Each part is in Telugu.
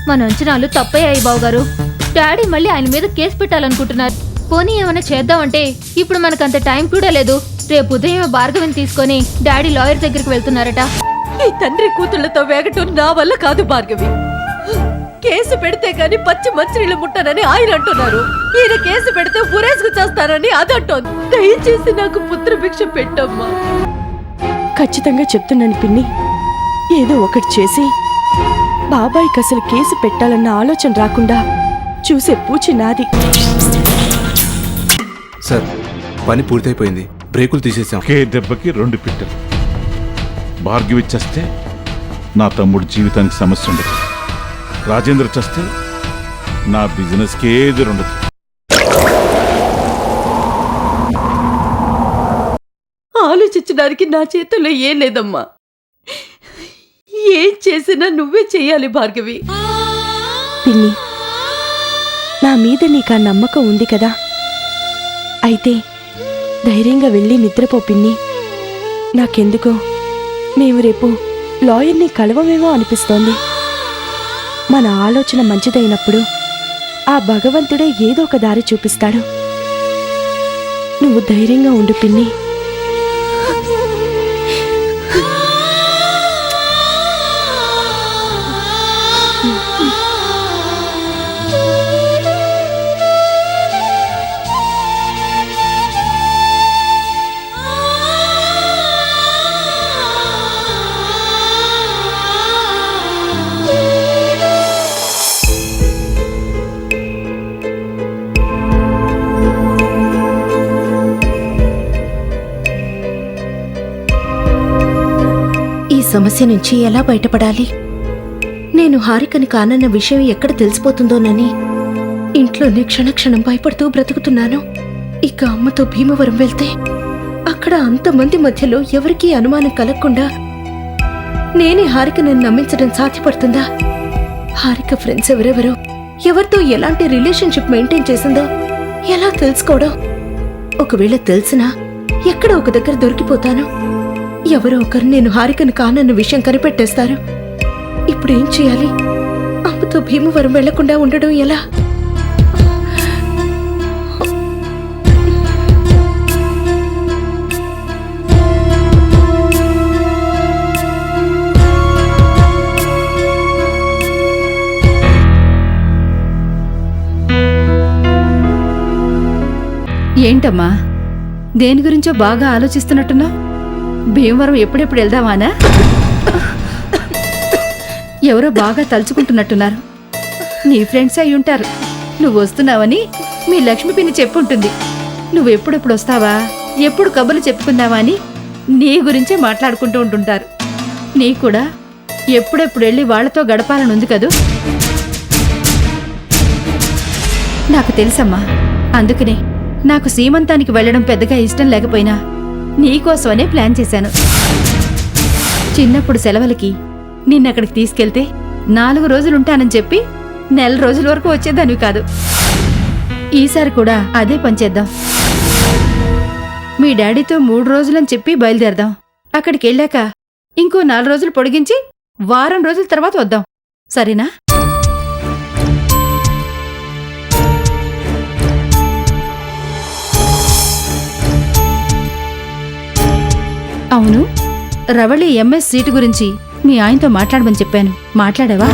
మన అంచనాలు తప్పయ్యాయి బావగారు. డాడీ మళ్ళీ ఆయన మీద కేసు పెట్టాలనుకుంటున్నారు. పోనీ ఏమైనా చేద్దామంటే ఇప్పుడు మనకంత టైం కూడా లేదు. రేపు ఉదయం భార్గవిని తీసుకొని డాడీ లాయర్ దగ్గరికి వెళ్తున్నారట. ఈ తండ్రి కూతుళ్లతో వేగటం నా వల్ల కాదు భార్గవి. కేసు పెడితే గాని పచ్చి మంచినీళ్ళు ముట్టానని ఆయన అంటున్నారు. ఈయన కేసు పెడితే ఊరేసుకు చేస్తానని అదంటోంది. దయచేసి నాకు పుత్రభిక్ష పెట్టమ్మా. ఖచ్చితంగా చెప్తున్నాను పిన్ని, ఏదో ఒకటి చేసి బాబాయ్కి అసలు కేసు పెట్టాలన్న ఆలోచన రాకుండా చూసే పూచి నాది. సార్, పని పూర్తయిపోయింది. బ్రేకులు తీసేసాం. ఒకే దెబ్బకి 2 పిట్టలు. భార్గవి చస్తే నా తమ్ముడు జీవితానికి సమస్య ఉండదు. రాజేంద్ర చస్తే నా బిజినెస్కి ఏది ఉండదు. ఆలోచించడానికి నా చేతుల్లో ఏం లేదమ్మా. ఏం చేసినా నువ్వే చెయ్యాలి భార్గవి. పిన్ని, నా మీద నీకు ఆ నమ్మకం ఉంది కదా, అయితే ధైర్యంగా వెళ్ళి నిద్రపో పిన్ని. నాకెందుకో మేము రేపు లాయర్ని కలవమేమో అనిపిస్తోంది. మన ఆలోచన మంచిదైనప్పుడు ఆ భగవంతుడే ఏదో ఒక దారి చూపిస్తాడు. నువ్వు ధైర్యంగా ఉండు పిన్ని. సమస్య నుంచి ఎలా బయటపడాలి? నేను హారికని కానన్న విషయం ఎక్కడ తెలిసిపోతుందోనని ఇంట్లోనే క్షణక్షణం భయపడుతూ బ్రతుకుతున్నాను. ఇక అమ్మతో భీమవరం వెళ్తే అక్కడ అంతమంది మధ్యలో ఎవరికీ అనుమానం కలగకుండా నేనే హారికని నమ్మించడం సాధ్యపడుతుందా? హారిక ఫ్రెండ్స్ ఎవరెవరో, ఎవరితో ఎలాంటి రిలేషన్షిప్ మెయింటైన్ చేసిందో ఎలా తెలుసుకోవడం? ఒకవేళ తెలిసినా ఎక్కడ ఒక దగ్గర దొరికిపోతాను. ఎవరో ఒకరు నేను హారికను కానన్న విషయం కనిపెట్టేస్తారు. ఇప్పుడేం చేయాలి? అమ్మతో భీమవరం వెళ్లకుండా ఉండడం ఎలా? ఏంటమ్మా, దేని గురించో బాగా ఆలోచిస్తున్నట్టున్నా? భీమవరం ఎప్పుడెప్పుడు వెళ్దామానా? ఎవరో బాగా తలుచుకుంటున్నట్టున్నారు. నీ ఫ్రెండ్స్ అయి ఉంటారు. నువ్వు వస్తున్నావని మీ లక్ష్మి పిన్ని చెప్పుంటుంది. నువ్వెప్పుడెప్పుడు వస్తావా, ఎప్పుడు కబుర్లు చెప్పుకుందావా అని నీ గురించే మాట్లాడుకుంటూ ఉంటుంటారు. నీ కూడా ఎప్పుడెప్పుడు వెళ్ళి వాళ్లతో గడపాలనుంది కదూ. నాకు తెలుసమ్మా. అందుకనే నాకు సీమంతానికి వెళ్లడం పెద్దగా ఇష్టం లేకపోయినా నీకోసమనే ప్లాన్ చేశాను. చిన్నప్పుడు సెలవులకి నిన్నక్కడికి తీసుకెళ్తే 4 రోజులుంటానని చెప్పి 1 రోజుల వరకు వచ్చేదానివి కాదు. ఈసారి కూడా అదే పనిచేద్దాం. మీ డాడీతో 3 రోజులని చెప్పి బయలుదేరదాం. అక్కడికి వెళ్ళాక ఇంకో 4 రోజులు పొడిగించి వారం రోజుల తర్వాత వద్దాం. సరేనా? అవును, రవళి ఎంఎస్ సీటు గురించి మీ ఆయనతో మాట్లాడమని చెప్పాను. మాట్లాడావా?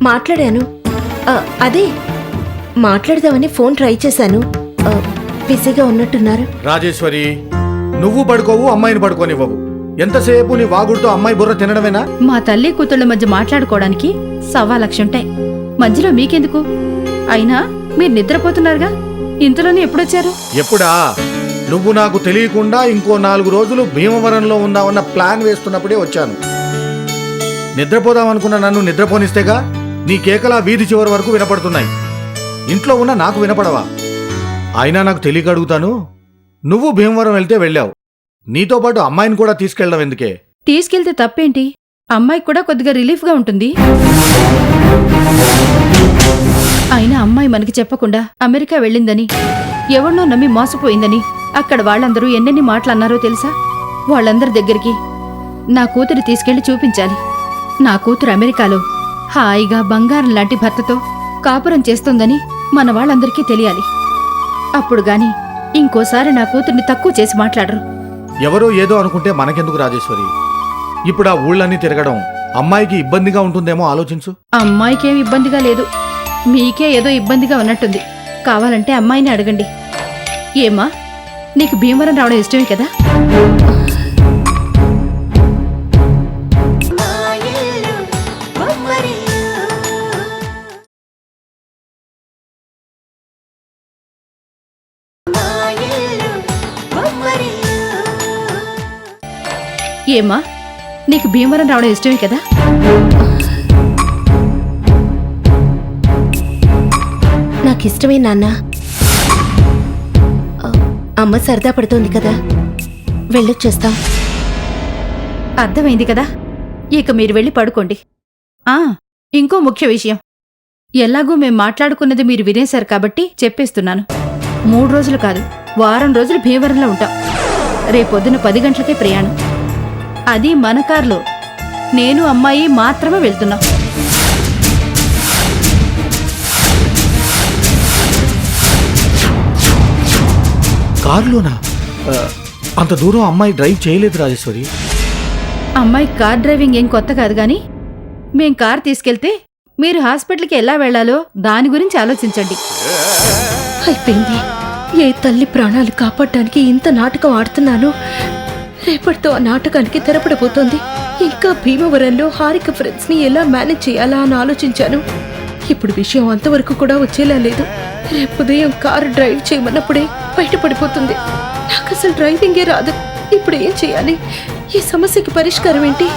మాట్లాడాను. అదే మాట్లాడదామని ఫోన్ ట్రై చేశాను. బిజీగా ఉన్నట్టున్నారు. రాజేశ్వరి, నువ్వు పడుకోవు, అమ్మాయిని పడుకోనివ్వవు. ఎంతసేపు నీ వాగుడుతో అమ్మాయి బుర్ర తినడమేనా? మా తల్లి కూతుళ్ళ మధ్య మాట్లాడుకోవడానికి 1.25 లక్ష ఉంటాయి. మధ్యలో మీకెందుకు? అయినా మీరు నిద్రపోతున్నారుగా, ఇంతలోనే ఎప్పుడొచ్చారు? ఎప్పుడా? నువ్వు నాకు తెలియకుండా ఇంకో 4 రోజులు భీమవరంలో ఉందామన్న ప్లాన్ వేస్తున్నప్పుడే వచ్చాను. నిద్రపోదామనుకున్న నన్ను నిద్రపోనిస్తేగా నీ కేకలా వీధి చివరి వరకు వినపడుతున్నాయి. ఇంట్లో ఉన్న నాకు వినపడవా? అయినా నాకు తెలియక అడుగుతాను, నువ్వు భీమవరం వెళ్తే వెళ్ళావు, నీతో పాటు అమ్మాయిని కూడా తీసుకెళ్ళడం ఎందుకే? తీసుకెళ్తే తప్పేంటి? అమ్మాయికి కూడా కొద్దిగా రిలీఫ్గా ఉంటుంది. అయినా అమ్మాయి మనకి చెప్పకుండా అమెరికా వెళ్ళిందని, ఎవరినో నమ్మి మోసపోయిందని అక్కడ వాళ్ళందరూ ఎన్నెన్ని మాటలన్నారో తెలుసా? వాళ్ళందరి దగ్గరికి నా కూతురు తీసుకెళ్లి చూపించాలి. నా కూతురు అమెరికాలో హాయిగా బంగారం లాంటి భర్తతో కాపురం చేస్తోందని మన వాళ్ళందరికీ తెలియాలి. అప్పుడు గాని ఇంకోసారి నా కూతుర్ని తక్కువ చేసి మాట్లాడరు. ఎవరో ఏదో అనుకుంటే మనకెందుకు రాజేశ్వరి? ఇప్పుడు ఆ ఊళ్ళన్నీ తిరగడం అమ్మాయికి ఇబ్బందిగా ఉంటుందేమో ఆలోచించు. అమ్మాయికేం ఇబ్బందిగా లేదు, మీకే ఏదో ఇబ్బందిగా ఉన్నట్టుంది. కావాలంటే అమ్మాయిని అడగండి. ఏమా, నీకు భీమవరం రావడం ఇష్టమే కదా? ఏమా, నీకు భీమవరం రావడం ఇష్టమే కదా? నాకిష్టమే నాన్న. అమ్మ సరదా పడుతోంది కదా, వెళ్ళొచ్చేస్తాం. అర్థమైంది కదా, ఇక మీరు వెళ్ళి పడుకోండి. ఇంకో ముఖ్య విషయం, ఎలాగూ మేం మాట్లాడుకున్నది మీరు వినేశారు కాబట్టి చెప్పేస్తున్నాను. 3 రోజులు కాదు, వారం రోజులు భీమవరంలో ఉంటాం. రేపొద్దున 10 గంటలకే ప్రయాణం. అది మన కార్లో. నేను అమ్మాయి మాత్రమే వెళ్తున్నాం. కారులోనా? అంత దూరం అమ్మాయి డ్రైవ్ చేయలేదు రాజేశ్వరి. అమ్మాయి కార్ డ్రైవింగ్ ఏం కొత్త కాదు గాని మేం కార్ తీసుకెళ్తే మీరు హాస్పిటల్కి ఎలా వెళ్లాలో దాని గురించి ఆలోచించండి. అయిపోయింది. ఏ తల్లి ప్రాణాలు కాపాడటానికి ఇంత నాటకం ఆడుతున్నాను, రేపటితో ఆ నాటకానికి తెరపడబోతోంది. ఇంకా భీమవరంలో హారిక ఫ్రెండ్స్ ని ఎలా మేనేజ్ చేయాలా అని ఆలోచించాను. ఇప్పుడు విషయం అంతవరకు కూడా వచ్చేలా లేదు. రేపు ఉదయం కారు డ్రైవ్ చేయమన్నప్పుడే బయటపడిపోతుంది. నాకు అసలు డ్రైవింగే రాదు. ఇప్పుడు ఏం చేయాలి? ఈ సమస్యకి పరిష్కారం ఏంటి?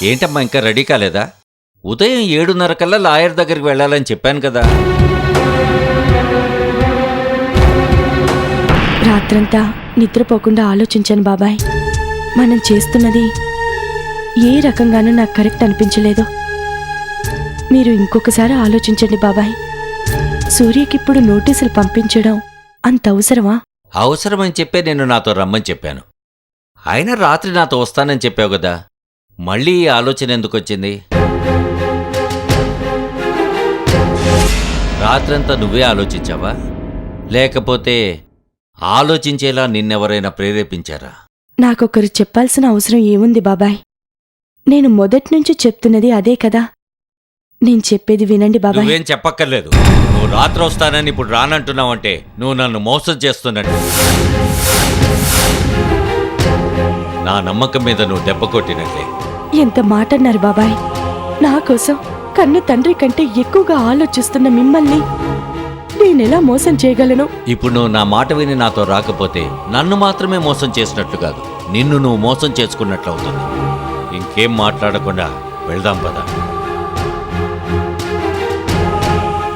ఏంటమ్మా ఇంకా రెడీ కాలేదా? ఉదయం 7:30 కల్లా లాయర్ దగ్గరికి వెళ్ళాలని చెప్పాను కదా. రాత్రంతా నిద్రపోకుండా ఆలోచించాను బాబాయ్. మనం చేస్తున్నది ఏ రకంగానూ నాకు కరెక్ట్ అనిపించలేదు. మీరు ఇంకొకసారి ఆలోచించండి బాబాయ్. సూర్యకిప్పుడు నోటీసులు పంపించడం అంత అవసరమా? అవసరమని చెప్పే నేను నాతో రమ్మని చెప్పాను. అయినా రాత్రి నాతో వస్తానని చెప్పావు కదా, మళ్ళీ ఈ ఆలోచన ఎందుకొచ్చింది? రాత్రంతా నువ్వే ఆలోచించావా, లేకపోతే ఆలోచించేలా నిన్నెవరైనా ప్రేరేపించారా? నాకొకరు చెప్పాల్సిన అవసరం ఏముంది బాబాయ్? నేను మొదట్నుంచి చెప్తున్నది అదే కదా. నేను చెప్పేది వినండి బాబాయ్. నువ్వేం చెప్పక్కర్లేదు. నువ్వు రాత్రి వస్తానని ఇప్పుడు రానంటున్నావంటే నువ్వు నన్ను మోసం చేస్తున్నట్టు. నా నమ్మకం మీద నువ్వు దెబ్బ కొట్టినట్లే. ఎంత మాట అన్నారు బాబాయ్. నా కోసం కన్ను తండ్రి కంటే ఎక్కువగా ఆలోచిస్తున్న మిమ్మల్ని నేనెలా మోసం చేయగలను? ఇప్పుడు నువ్వు నా మాట విని నాతో రాకపోతే నన్ను మాత్రమే మోసం చేసినట్లు కాదు, నిన్ను నువ్వు మోసం చేసుకున్నట్లు అవుతుంది. ఇంకేం మాట్లాడకుండా వెళ్దాం పద.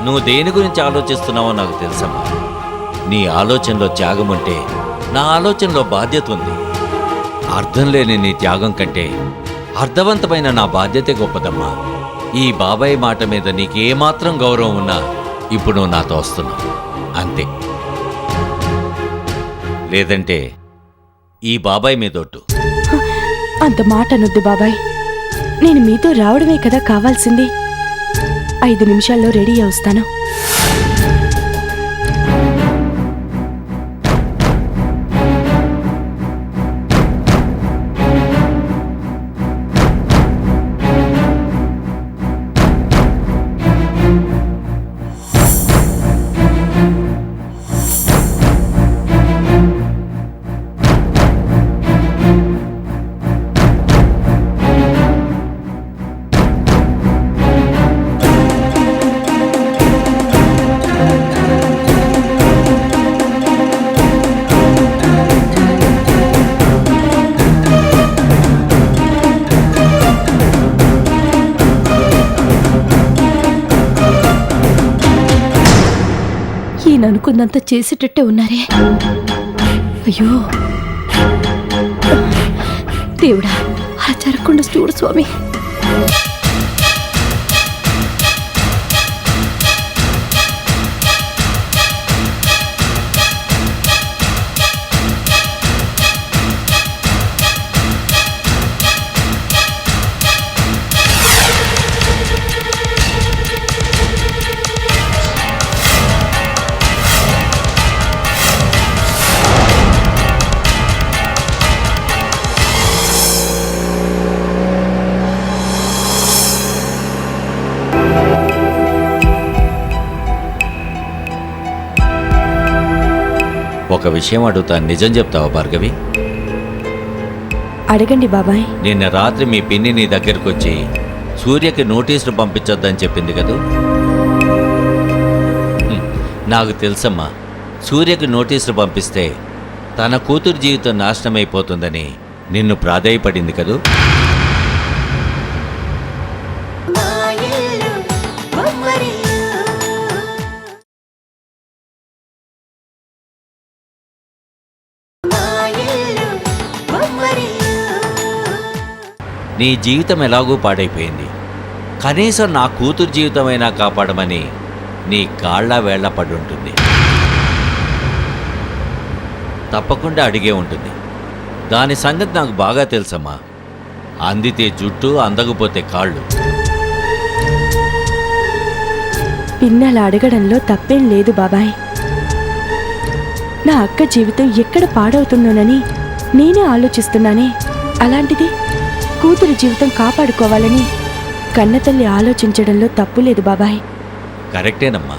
నువ్వు దేని గురించి ఆలోచిస్తున్నావో నాకు తెలుసమ్మా. నీ ఆలోచనలో త్యాగం ఉంటే నా ఆలోచనలో బాధ్యత ఉంది. అర్థం లేని నీ త్యాగం కంటే అర్థవంతమైన నా బాధ్యతే గొప్పదమ్మా. ఈ బాబాయ్ మాట మీద నీకేమాత్రం గౌరవం ఉన్నా ఇప్పుడు నువ్వు నాతో వస్తున్నావు అంతే. లేదంటే ఈ బాబాయ్ మీదొట్టు. అంత మాట అనొద్దు బాబాయ్. నేను మీతో రావడమే కదా కావాల్సింది. 5 నిమిషాల్లో రెడీ అవుస్తాను. నేను అనుకున్నంత చేసేటట్టే ఉన్నారే. అయ్యో దేవుడా, అలా జరగకుండా చూడు స్వామి. ఒక విషయం అడుగుతాను, నిజం చెప్తావా భార్గవి? అడగండి బాబాయ్. నిన్న రాత్రి మీ పిన్ని నీ దగ్గరకు వచ్చి సూర్యకి నోటీసులు పంపించొద్దని చెప్పింది కదూ? నాకు తెలుసమ్మా, సూర్యకి నోటీసులు పంపిస్తే తన కూతురు జీవితం నాశనమైపోతుందని నిన్ను ప్రాధేయపడింది కదూ? నీ జీవితం ఎలాగూ పాడైపోయింది, కనీసం నా కూతురు జీవితమైనా కాపాడమని నీ కాళ్ళ వేళ్ల పడి ఉంటుంది. తప్పకుండా అడిగే ఉంటుంది. దాని సంగతి నాకు బాగా తెలుసమ్మా. అందితే జుట్టు, అందకపోతే కాళ్ళు. పిన్నల అడగడంలో తప్పేం లేదు బాబాయ్. నా అక్క జీవితం ఎక్కడ పాడవుతుందోనని నేనే ఆలోచిస్తున్నానే. అలాంటిది కూతురి జీవితం కాపాడుకోవాలని కన్నతల్లి ఆలోచించడంలో తప్పు లేదు బాబాయ్. కరెక్టేనమ్మా,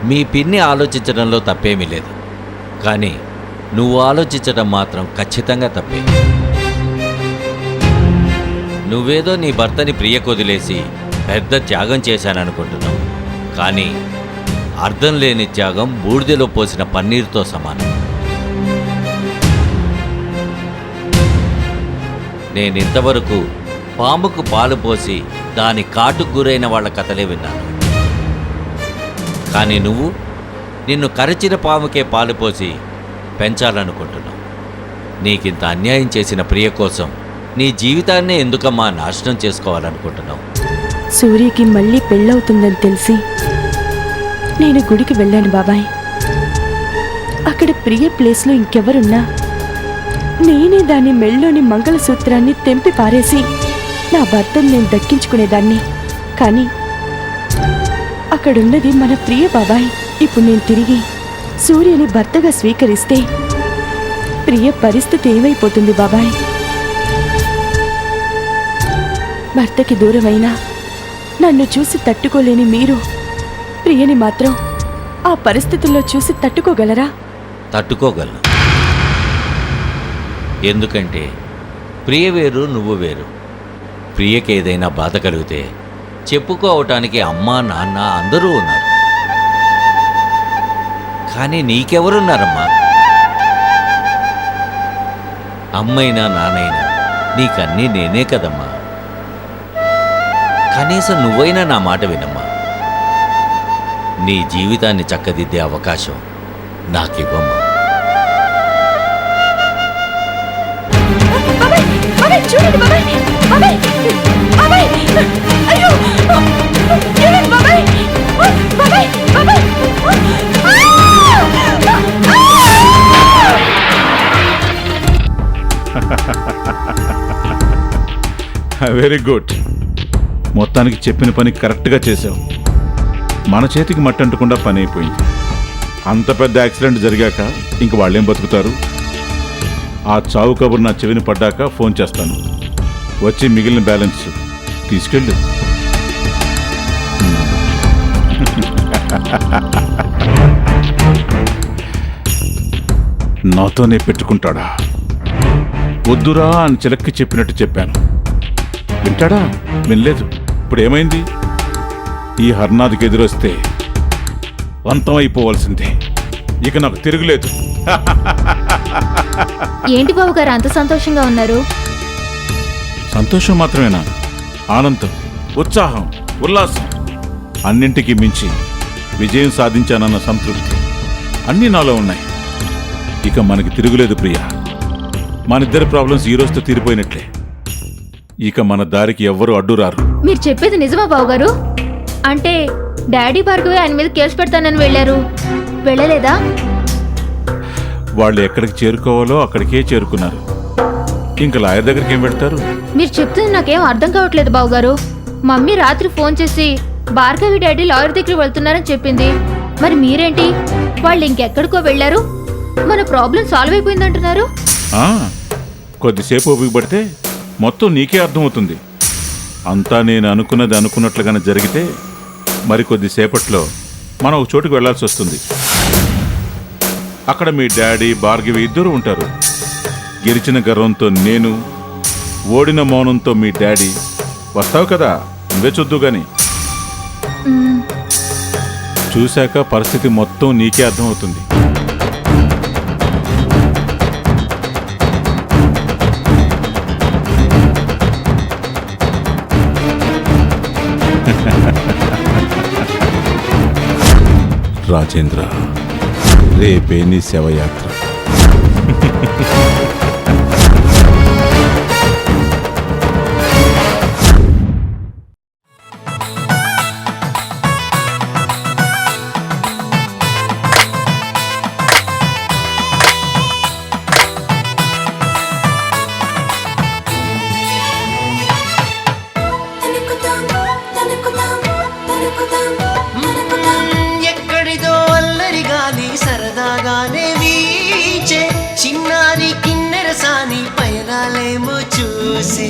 మీ పిన్ని ఆలోచించడంలో తప్పేమీ లేదు. కానీ నువ్వు ఆలోచించడం మాత్రం ఖచ్చితంగా తప్పే. నువ్వేదో నీ భర్తని ప్రియకు వదిలేసి పెద్ద త్యాగం చేశాననుకుంటున్నావు. కానీ అర్థం లేని త్యాగం బూడిదలో పోసిన పన్నీరుతో సమానం. నేనింతవరకు పాముకు పాలు పోసి దాని కాటుకు గురైన వాళ్ళ కథలే విన్నాను. కానీ నువ్వు నిన్ను కరచిన పాముకే పాలు పోసి పెంచాలనుకుంటున్నావు. నీకింత అన్యాయం చేసిన ప్రియ కోసం నీ జీవితాన్నే ఎందుకమ్మా నాశనం చేసుకోవాలనుకుంటున్నావు? సూర్యకి మళ్ళీ పెళ్ళవుతుందని తెలిసి నేను గుడికి వెళ్ళాను బాబాయ్. అక్కడ ప్రియ ప్లేస్లో ఇంకెవరున్నా నేనే దాని మెళ్ళోని మంగళసూత్రాన్ని తెంపి పారేసి నా భర్తను నేను దక్కించుకునేదాన్ని. కానీ అక్కడున్నది మన ప్రియ బాబాయ్. ఇప్పుడు నేను తిరిగి సూర్యని భర్తగా స్వీకరిస్తే ప్రియ పరిస్థితి ఏమైపోతుంది బాబాయ్? భర్తకి దూరమైనా నన్ను చూసి తట్టుకోలేని మీరు ప్రియని మాత్రం ఆ పరిస్థితుల్లో చూసి తట్టుకోగలరా? తట్టుకోగలను. ఎందుకంటే ప్రియ వేరు, నువ్వు వేరు. ప్రియకి ఏదైనా బాధ కలిగితే చెప్పుకోవటానికి అమ్మా, నాన్న అందరూ ఉన్నారు. కానీ నీకెవరున్నారమ్మా? అమ్మైనా నాన్నైనా నీకన్నీ నేనే కదమ్మా. కనీసం నువ్వైనా నా మాట వినమ్మా. నీ జీవితాన్ని చక్కదిద్దే అవకాశం నాకివ్వమ్మా. చూడండి బాబాయ్, బాబాయ్, బాబాయ్, అయ్యో, చూడండి బాబాయ్, బాబాయ్, బాబాయ్, వెరీ గుడ్. మొత్తానికి చెప్పిన పని కరెక్ట్గా చేసావు. మన చేతికి మట్టంటకుండా పని అయిపోయింది. అంత పెద్ద యాక్సిడెంట్ జరిగాక ఇంక వాళ్ళేం బతుకుతారు? ఆ చావు కబురు నా చెవిని పడ్డాక ఫోన్ చేస్తాను. వచ్చి మిగిలిన బ్యాలెన్స్ తీసుకెళ్ళు. నాతోనే పెట్టుకుంటాడా? వద్దురా అని చిలక్కి చెప్పినట్టు చెప్పాను. వింటాడా? వినలేదు. ఇప్పుడు ఏమైంది? ఈ హర్నాథ్కి ఎదురొస్తే అంతమైపోవాల్సిందే. ఇక నాకు తిరుగులేదు. ఏంటి బాబు గారు అంత సంతోషంగా ఉన్నారు? సంతోషం మాత్రమేనా? ఆనందం, ఉత్సాహం, ఉల్లాసం, అన్నింటికీ మించి విజయం సాధించానన్న సంతృప్తి. అన్నీ నాలో ఉన్నాయి. ఇక మనకి తిరుగులేదు ప్రియా. మనిద్దరి ప్రాబ్లమ్స్ ఈ రోజుతో తీరిపోయినట్లే. ఇక మన దారికి ఎవ్వరూ అడ్డురారు. మీరు చెప్పేది నిజమా బావగారు? అంటే డాడీ భార్గవి ఆయన మీద కేసు పెడతానని వెళ్ళారు, వెళ్ళలేదా? వాళ్ళు ఎక్కడికి చేరుకోవాలో అక్కడికే చేరుకున్నారు. ఇంకా లాయర్ దగ్గరికి ఏం పెడతారు? మీరు చెప్తుంది నాకేం అర్థం కావట్లేదు బావగారు. మమ్మీ రాత్రి ఫోన్ చేసి భార్గవి డాడీ లాయర్ దగ్గరికి వెళ్తున్నారని చెప్పింది. మరి మీరేంటి వాళ్ళు ఇంకెక్కడికో వెళ్ళారు, మన ప్రాబ్లం సాల్వ్ అయిపోయిందంటున్నారు? ఆ, కొద్దిసేపు ఓపిక పడితే మొత్తం నీకే అర్థమవుతుంది. అంతా నేను అనుకున్నది అనుకున్నట్లుగానే జరిగితే మరి కొద్దిసేపట్లో మనం ఒక చోటుకు వెళ్లాల్సి వస్తుంది. అక్కడ మీ డాడీ భార్గవి ఇద్దరు ఉంటారు. గెలిచిన గర్వంతో నేను, ఓడిన మౌనంతో మీ డాడీ. వస్తావు కదా, నువ్వే చూద్దు గాని. మ్మ్. చూశాక పరిస్థితి మొత్తం నీకే అర్థమవుతుంది. రాజేంద్ర, రేపే నీ శవయాత్ర. ఎక్కడిదో అల్లరి గాలి సరదాగానే వీచే చిన్నారి కిన్నెరసాని పయనాలేమో చూసి